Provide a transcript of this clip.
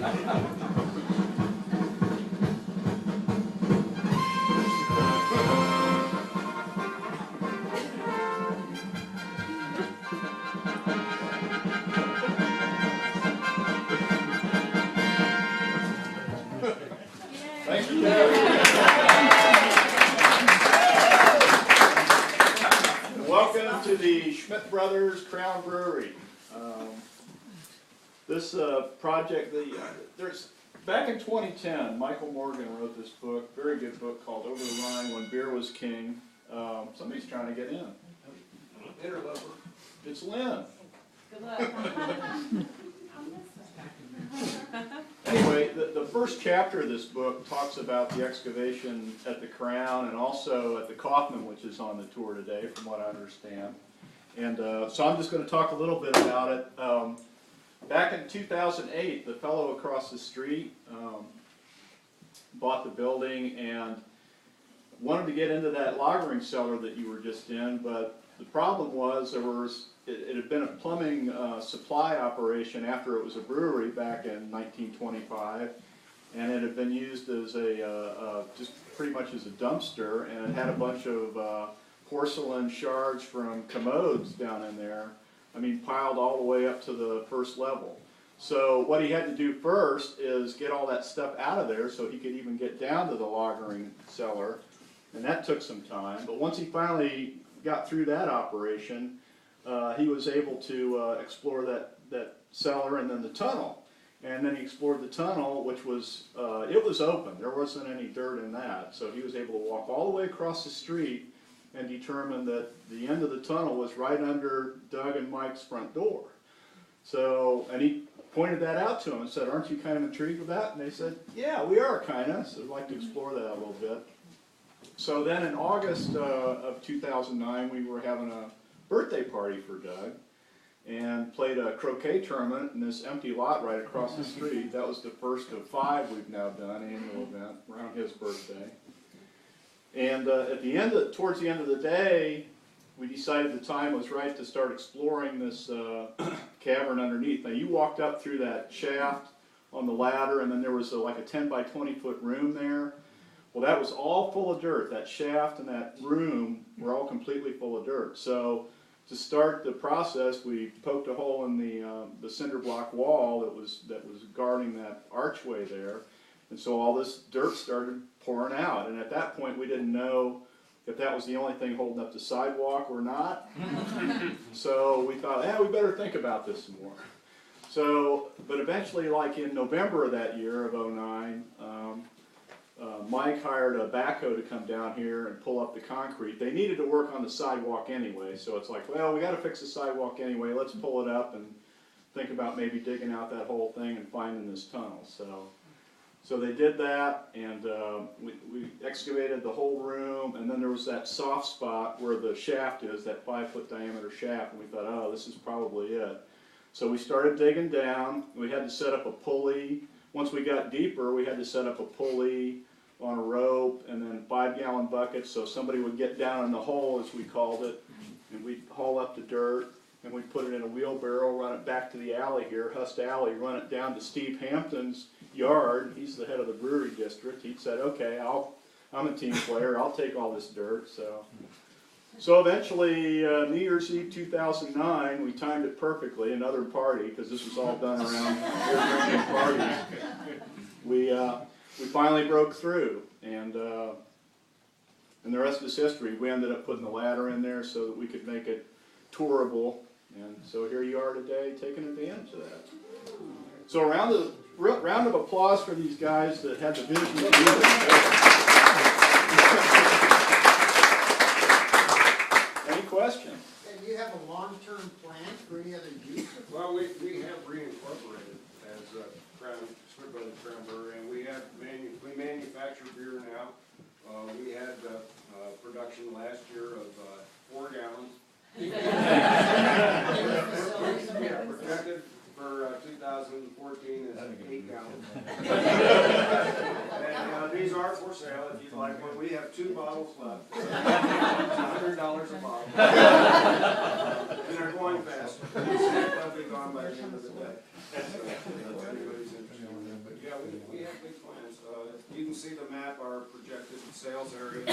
Thanks for that. Welcome to the Schmidt Brothers Crown Brewery. This project, there's back in 2010, Michael Morgan wrote this book, very good book called Over the Rhine When Beer Was King. Somebody's trying to get in. Interloper. It's Lynn. Good luck. Anyway, the first chapter of this book talks about the excavation at the Crown and also at the Kaufman, which is on the tour today, from what I understand. And so I'm just going to talk a little bit about it. Back in 2008, the fellow across the street bought the building and wanted to get into that lagering cellar that you were just in, but the problem was it had been a plumbing supply operation after it was a brewery back in 1925, and it had been used as just pretty much as a dumpster, and it had a bunch of porcelain shards from commodes down in there, I mean piled all the way up to the first level. So what he had to do first is get all that stuff out of there so he could even get down to the lagering cellar, and that took some time, but once he finally got through that operation, he was able to explore that cellar and then the tunnel. And then he explored the tunnel, which was, it was open. There wasn't any dirt in that. So he was able to walk all the way across the street and determine that the end of the tunnel was right under Doug and Mike's front door. So, and he pointed that out to him and said, "Aren't you kind of intrigued with that?" And they said, "Yeah, we are kind of. So we'd like to explore that a little bit." So then in August of 2009, we were having a birthday party for Doug and played a croquet tournament in this empty lot right across the street. That was the first of 5 we've now done, annual event around his birthday. And towards the end of the day, we decided the time was right to start exploring this cavern underneath. Now you walked up through that shaft on the ladder, and then there was like a 10 by 20 foot room there. Well, that was all full of dirt. That shaft and that room were all completely full of dirt. So to start the process, we poked a hole in the cinder block wall that was guarding that archway there, and so all this dirt started pouring out. And at that point, we didn't know if that was the only thing holding up the sidewalk or not. So we thought, we better think about this some more. So, but eventually, like in November of that year of '09. Mike hired a backhoe to come down here and pull up the concrete. They needed to work on the sidewalk anyway, so it's like, well, we got to fix the sidewalk anyway. Let's pull it up and think about maybe digging out that whole thing and finding this tunnel. So they did that, and we excavated the whole room, and then there was that soft spot where the shaft is, that 5-foot diameter shaft, and we thought, oh, this is probably it. So we started digging down. We had to set up a pulley. Once we got deeper, we had to set up a pulley on a rope, and then 5-gallon buckets, so somebody would get down in the hole, as we called it, and we'd haul up the dirt, and we'd put it in a wheelbarrow, run it back to the alley here, Hust Alley, run it down to Steve Hampton's yard. He's the head of the brewery district. He said, "Okay, I'm a team player, I'll take all this dirt." So eventually, New Year's Eve 2009, we timed it perfectly, another party, because this was all done around beer drinking parties. We finally broke through, and the rest is history. We ended up putting the ladder in there so that we could make it tourable, and so here you are today taking advantage of that. So a round of applause for these guys that had the vision to do this. Any questions? And you have a long-term plan for any other use? Well, we have reincorporated as Schmidt Brothers Crown Brewery, and we manufacture beer now. We had production last year of 4 gallons. Projected for 2014 is 8 gallons. And these are for sale if you'd like one. We have 2 bottles left. It's $100 a bottle. And they're going fast. They'll be gone by the end of the day. So, if anybody's interested in We have big plans. You can see the map, our projected sales area.